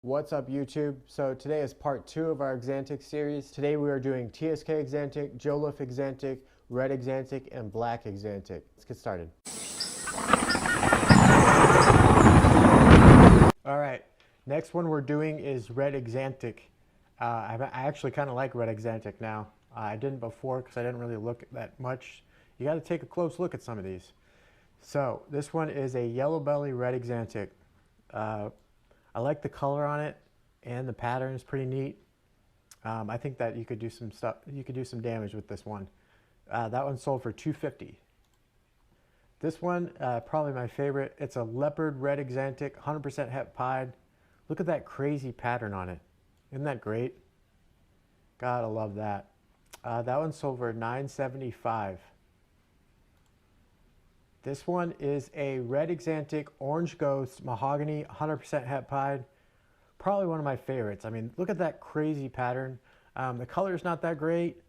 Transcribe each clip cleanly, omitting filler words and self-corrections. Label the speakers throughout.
Speaker 1: What's up YouTube? So today is part 2 of our Exantix series. Today we are doing TSK Axanthic, Joliff Axanthic, Red Xantec, and Black Xanthic. Let's get started. Alright, next one we're doing is Red Xanthic. I actually kind of like Red Xanthic now. I didn't before because I didn't really look that much. You got to take a close look at some of these. So this one is a yellow belly Red Xanthic. I like the color on it, and the pattern is pretty neat. I think that you could do some stuff. You could do some damage with this one. That one sold for $250. This one, probably my favorite. It's a Leopard Red Xantec, 100% het pied. Look at that crazy pattern on it. Isn't that great? Gotta love that. That one sold for $975. This one is a Red Xanthic Orange Ghost Mahogany 100% het pied. Probably one of my favorites. I mean, look at that crazy pattern. The color is not that great.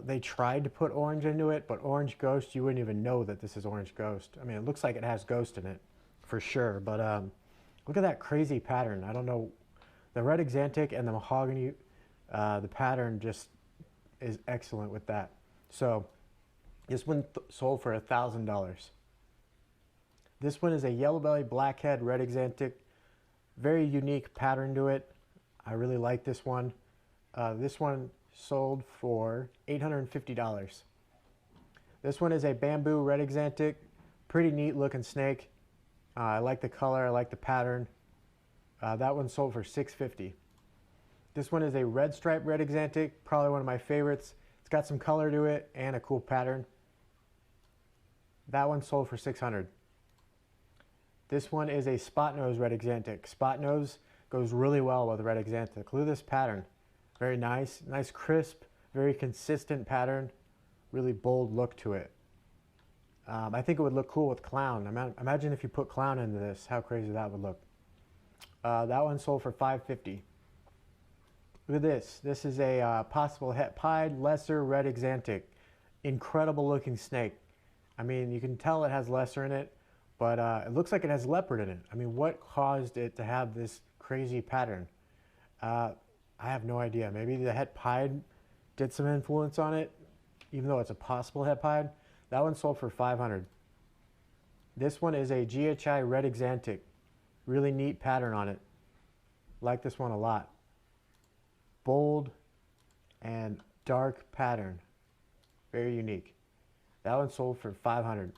Speaker 1: They tried to put orange into it, but Orange Ghost, you wouldn't even know that this is Orange Ghost. I mean, it looks like it has Ghost in it for sure, but look at that crazy pattern. I don't know. The Red Xanthic and the Mahogany, the pattern just is excellent with that. So this one sold for $1,000. This one is a yellow belly blackhead Red Xanthic. Very unique pattern to it. I really like this one. This one sold for $850. This one is a bamboo Red Xanthic. Pretty neat looking snake. I like the color. I like the pattern. That one sold for $650. This one is a red stripe Red Xanthic. Probably one of my favorites. It's got some color to it and a cool pattern. That one sold for $600. This one is a spot nose Red Xanthic. Spot nose goes really well with Red Xanthic. Look at this pattern. Very nice. Nice crisp, very consistent pattern. Really bold look to it. I think it would look cool with clown. Imagine if you put clown into this, how crazy that would look. That one sold for $550. Look at this. This is a possible het pied lesser Red Xanthic. Incredible looking snake. I mean, you can tell it has lesser in it, but it looks like it has leopard in it. I mean, what caused it to have this crazy pattern? I have no idea. Maybe the het pied did some influence on it, even though it's a possible het pied. That one sold for $500. This one is a GHI Red Xanthic. Really neat pattern on it. Like this one a lot. Bold and dark pattern. Very unique. That one sold for $500.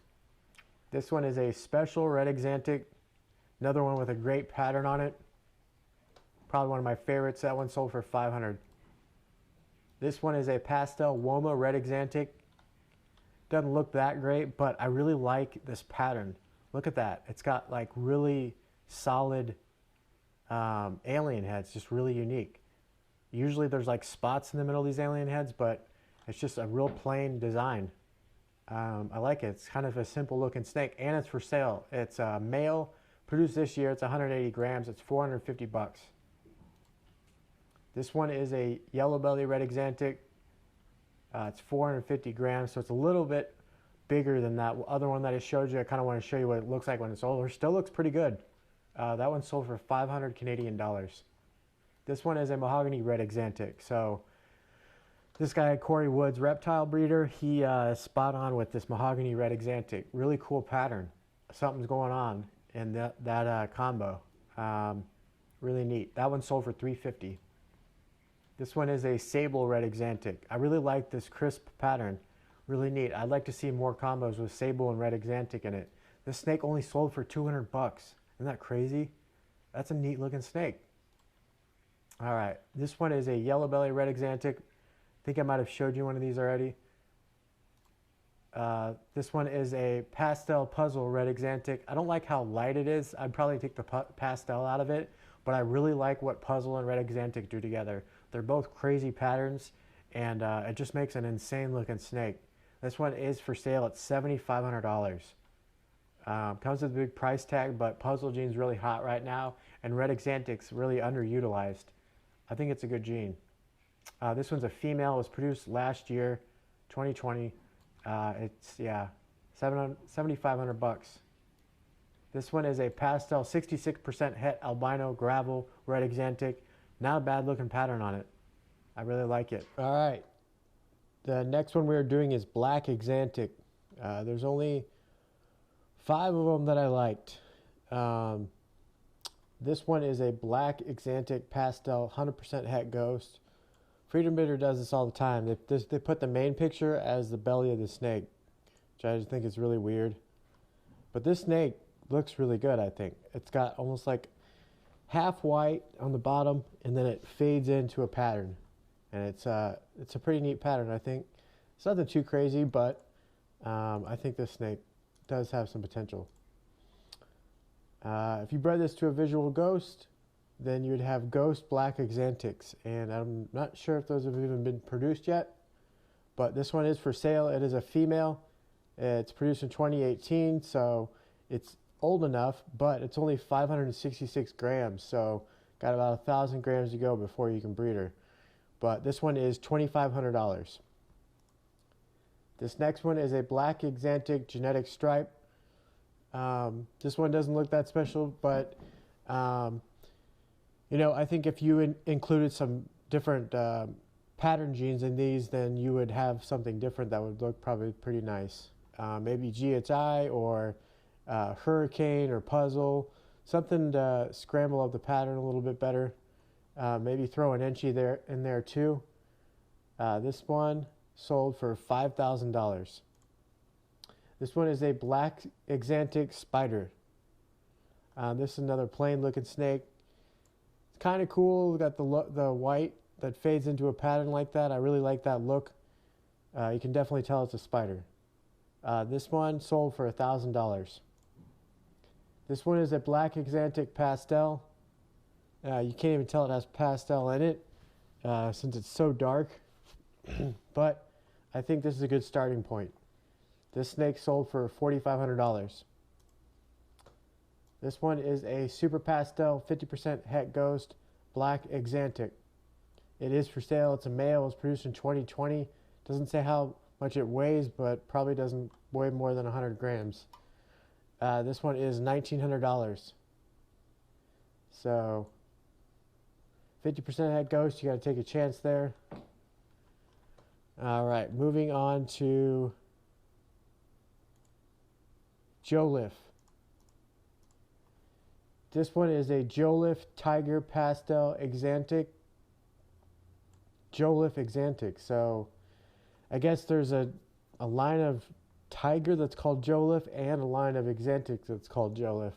Speaker 1: This one is a special Red Xanthic. Another one with a great pattern on it. Probably one of my favorites. That one sold for $500. This one is a pastel Woma Red Xanthic. Doesn't look that great, but I really like this pattern. Look at that. It's got like really solid alien heads. Just really unique. Usually there's like spots in the middle of these alien heads, but it's just a real plain design. I like it. It's kind of a simple looking snake, and it's for sale. It's a male, produced this year. It's 180 grams. It's $450. This one is a yellow belly Red Xanthic. It's 450 grams, so it's a little bit bigger than that other one that I showed you. I kind of want to show you what it looks like when it's older. Still looks pretty good. That one sold for 500 Canadian dollars. This one is a Mahogany Red Xantec. So this guy, Corey Woods, reptile breeder, he is spot on with this Mahogany Red Xantec. Really cool pattern. Something's going on in that combo. Really neat. That one sold for $350. This one is a Sable Red Xantec. I really like this crisp pattern. Really neat. I'd like to see more combos with Sable and Red Xantec in it. This snake only sold for $200. Isn't that crazy? That's a neat looking snake. All right. This one is a yellow belly Red Xantec. I think I might have showed you one of these already. This one is a pastel puzzle Red Xantec. I don't like how light it is. I'd probably take the pastel out of it, but I really like what puzzle and Red Xantec do together. They're both crazy patterns, and it just makes an insane looking snake. This one is for sale at $7,500. Comes with a big price tag, but Puzzle Gene's really hot right now, and Red Xanthic's really underutilized. I think it's a good gene. This one's a female. It was produced last year, 2020. It's, yeah, $7,500. This one is a pastel 66% het albino gravel red Xantic. Not a bad looking pattern on it. I really like it. All right. The next one we are doing is black Xantic. There's only 5 of them that I liked. This one is a black Xantic pastel 100% het ghost. Freedom Bidder does this all the time. They put the main picture as the belly of the snake, which I just think is really weird. But this snake looks really good, I think. It's got almost like half white on the bottom, and then it fades into a pattern. And it's a pretty neat pattern, I think. It's nothing too crazy, but I think this snake does have some potential. If you bred this to a visual ghost, then you would have ghost black Exantix. And I'm not sure if those have even been produced yet, but this one is for sale. It is a female. It's produced in 2018, so it's old enough, but it's only 566 grams, so got about 1,000 grams to go before you can breed her. But this one is $2,500. This next one is a black Exantic genetic stripe. This one doesn't look that special, but you know, I think if you included some different pattern genes in these, then you would have something different that would look probably pretty nice. Maybe GHI or Hurricane or Puzzle, something to scramble up the pattern a little bit better. Maybe throw an Enchi in there too. This one sold for $5,000. This one is a black Exantic spider. This is another plain looking snake. It's kind of cool. We got the white that fades into a pattern like that. I really like that look. You can definitely tell it's a spider. This one sold for $1,000. This one is a black Exantic pastel. You can't even tell it has pastel in it since it's so dark. But I think this is a good starting point. This snake sold for $4,500. This one is a super pastel 50% het ghost black Exantic. It is for sale. It's a male. It was produced in 2020. Doesn't say how much it weighs, but probably doesn't weigh more than 100 grams. This one is $1,900. So 50% het ghost, you got to take a chance there. All right, moving on to Jolif. This one is a Jolif Tiger Pastel Exantic. Jolif Axanthic. So I guess there's a line of tiger that's called Jolif and a line of Exantic that's called Jolif.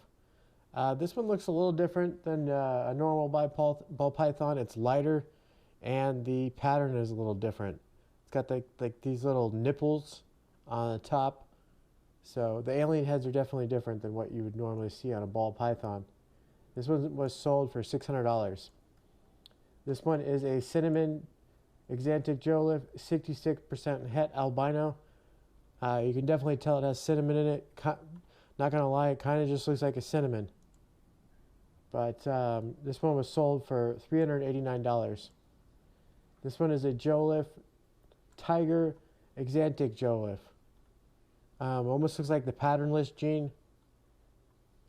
Speaker 1: This one looks a little different than a normal ball python. It's lighter, and the pattern is a little different. It's got like these little nipples on the top. So the alien heads are definitely different than what you would normally see on a ball python. This one was sold for $600. This one is a cinnamon Exantic Jolif, 66% het albino. You can definitely tell it has cinnamon in it. Not gonna lie, it kind of just looks like a cinnamon. But this one was sold for $389. This one is a Jolif Tiger Exantic Jolif. Almost looks like the patternless gene.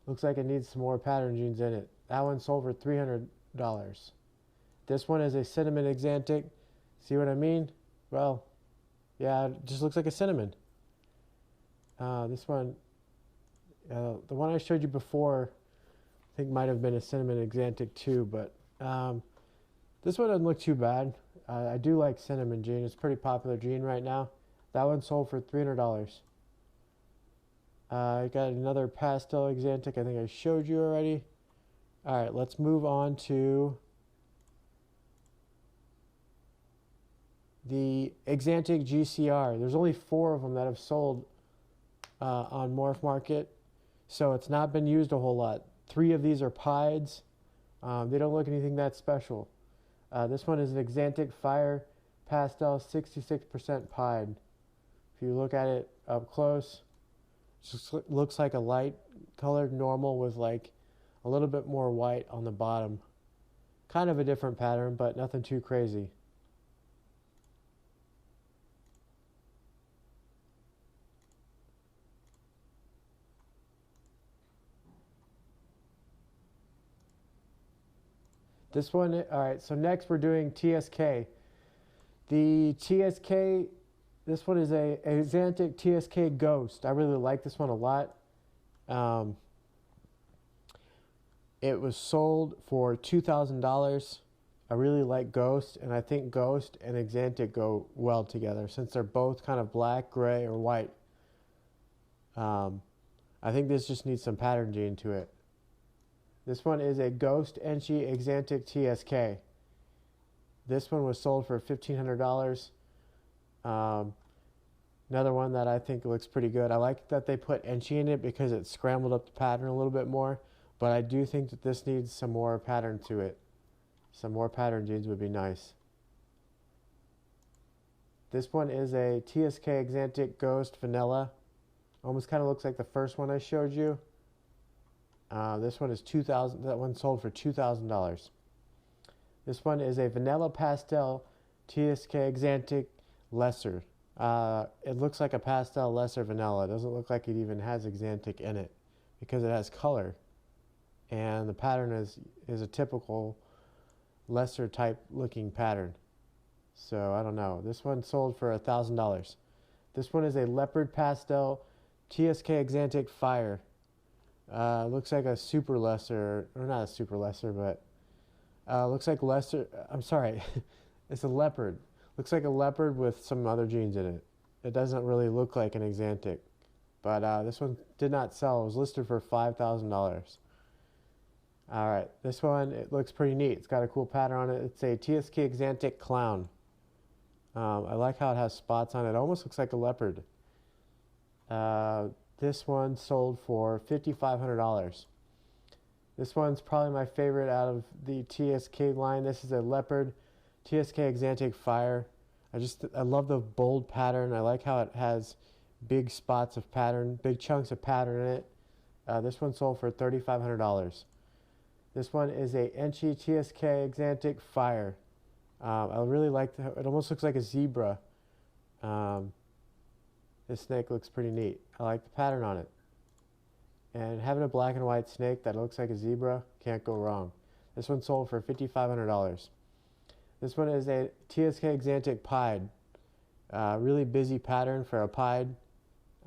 Speaker 1: Looks like it needs some more pattern genes in it. That one sold for $300. This one is a cinnamon Exantic. See what I mean? Well, yeah, it just looks like a cinnamon. This one, the one I showed you before, I think might have been a cinnamon Exantic too, but this one doesn't look too bad. I do like cinnamon gene. It's a pretty popular gene right now. That one sold for $300. I got another pastel Exantic. I think I showed you already. All right, let's move on to the Exantic GCR. There's only 4 of them that have sold on Morph Market, so it's not been used a whole lot. 3 of these are Pieds. They don't look anything that special. This one is an Exantic Fire Pastel 66% Pied. If you look at it up close, it just looks like a light colored normal with like a little bit more white on the bottom. Kind of a different pattern, but nothing too crazy. This one, all right, so next we're doing TSK. The TSK, this one is a Exantic TSK Ghost. I really like this one a lot. It was sold for $2,000. I really like Ghost, and I think Ghost and Exantic go well together since they're both kind of black, gray, or white. I think this just needs some pattern gene to it. This one is a Ghost Enchi Exantic TSK. This one was sold for $1,500. Another one that I think looks pretty good. I like that they put Enchi in it because it scrambled up the pattern a little bit more, but I do think that this needs some more pattern to it. Some more pattern genes would be nice. This one is a TSK Axanthic Ghost Vanilla. Almost kind of looks like the first one I showed you. This one is $2,000. That one sold for $2,000. This one is a Vanilla Pastel TSK Axanthic Lesser. It looks like a pastel lesser vanilla. It doesn't look like it even has Exantic in it because it has color, and the pattern is a typical lesser type looking pattern. So I don't know. This one sold for $1,000. This one is a Leopard Pastel TSK Exantic Fire. Looks like a super lesser, or not a super lesser, but looks like lesser. I'm sorry, it's a leopard. Looks like a leopard with some other genes in it. It doesn't really look like an Exantic, but this one did not sell. It was listed for $5,000. All right, this one, it looks pretty neat. It's got a cool pattern on it. It's a TSK Exantic Clown. I like how it has spots on it. It almost looks like a leopard. This one sold for $5,500. This one's probably my favorite out of the TSK line. This is a Leopard TSK Exantic Fire. I love the bold pattern. I like how it has big spots of pattern, big chunks of pattern in it. This one sold for $3,500. This one is a Enchi TSK Exantic Fire. I really like it. Almost looks like a zebra. This snake looks pretty neat. I like the pattern on it. And having a black and white snake that looks like a zebra, can't go wrong. This one sold for $5,500. This one is a TSK Axanthic Pied. Really busy pattern for a pied.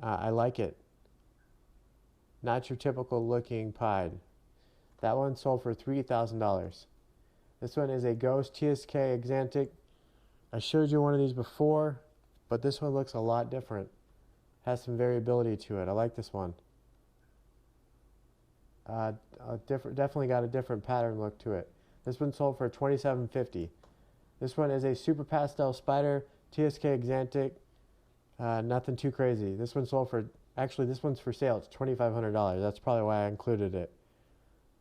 Speaker 1: I like it. Not your typical looking pied. That one sold for $3,000. This one is a Ghost TSK Axanthic. I showed you one of these before, but this one looks a lot different. Has some variability to it. I like this one. Definitely got a different pattern look to it. This one sold for $2,750. This one is a Super Pastel Spider TSK Axanthic. Nothing too crazy. This one sold for, actually this one's for sale. It's $2,500. That's probably why I included it.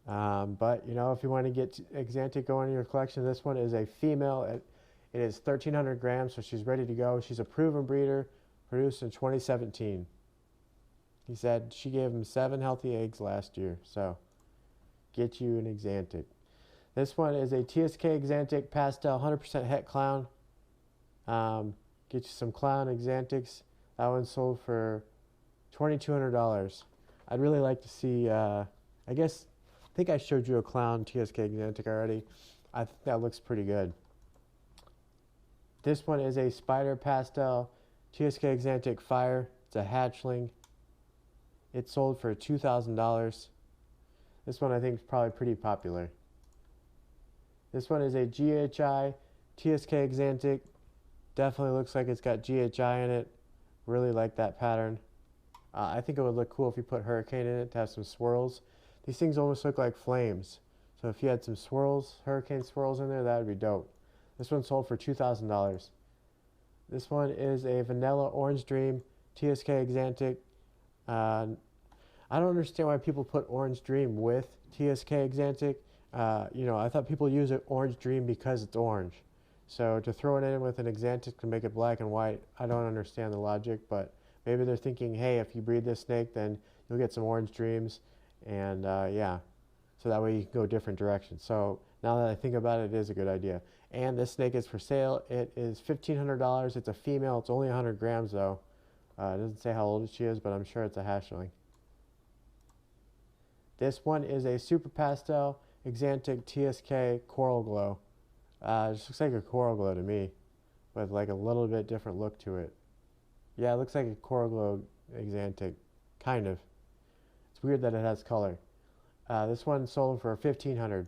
Speaker 1: But you know, if you want to get Exantic going in your collection, this one is a female. It is 1,300 grams, so she's ready to go. She's a proven breeder, produced in 2017. He said she gave him 7 healthy eggs last year, so get you an Exantic. This one is a TSK Axanthic Pastel 100% Het Clown. Get you some Clown Exantics. That one sold for $2,200. I'd really like to see, I think I showed you a Clown TSK Axanthic already. I think that looks pretty good. This one is a Spider Pastel TSK Axanthic Fire. It's a hatchling. It sold for $2,000. This one I think is probably pretty popular. This one is a GHI TSK Axanthic. Definitely looks like it's got GHI in it. Really like that pattern. I think it would look cool if you put Hurricane in it to have some swirls. These things almost look like flames. So if you had some swirls, Hurricane swirls in there, that would be dope. This one sold for $2,000. This one is a Vanilla Orange Dream TSK Axanthic. I don't understand why people put Orange Dream with TSK Axanthic. I thought people use it Orange Dream because it's orange. So to throw it in with an Exantic to make it black and white, I don't understand the logic, but maybe they're thinking, hey, if you breed this snake, then you'll get some Orange Dreams, and yeah, so that way you can go different directions. So now that I think about it, it is a good idea. And this snake is for sale. It is $1,500. It's a female. It's only 100 grams though. It doesn't say how old she is, but I'm sure it's a hatchling. This one is a Super Pastel Exantic TSK Coral Glow. It just looks like a coral glow to me, with like a little bit different look to it. Yeah, it looks like a coral glow Exantic, kind of. It's weird that it has color. This one sold for $1,500.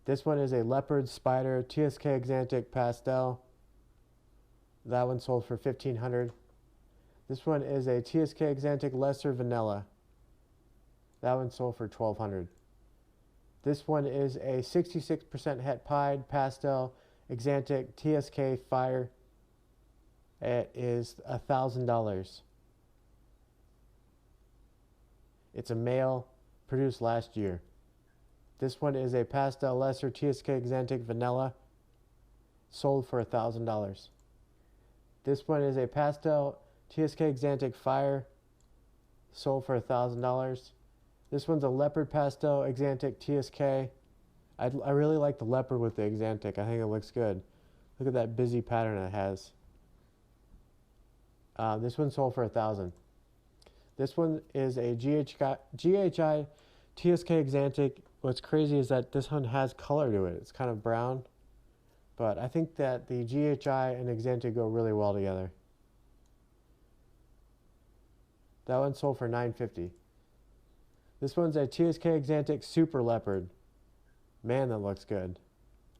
Speaker 1: This one is a Leopard Spider TSK Axanthic Pastel. That one sold for $1,500. This one is a TSK Axanthic Lesser Vanilla. That one sold for $1,200. This one is a 66% het pied Pastel Exantic TSK Fire. It is $1,000. It's a male, produced last year. This one is a Pastel Lesser TSK Exantic Vanilla, sold for $1,000. This one is a Pastel TSK Exantic Fire, sold for $1,000. This one's a Leopard Pastel Exantic TSK. I really like the leopard with the Exantic. I think it looks good. Look at that busy pattern it has. This one sold for $1,000. This one is a GHI TSK Exantic. What's crazy is that this one has color to it. It's kind of brown. But I think that the GHI and Exantic go really well together. That one sold for $950. This one's a TSK Exantic Super Leopard. Man, that looks good.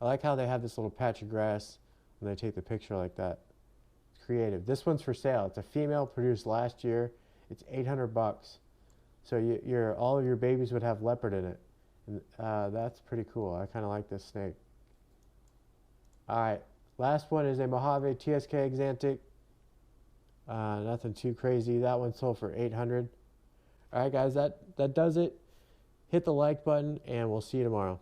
Speaker 1: I like how they have this little patch of grass when they take the picture like that. It's creative. This one's for sale. It's a female, produced last year. It's $800. So all of your babies would have leopard in it. And, that's pretty cool. I kind of like this snake. Alright, last one is a Mojave TSK Exantic. Nothing too crazy. That one sold for $800. Alright guys, that does it. Hit the like button and we'll see you tomorrow.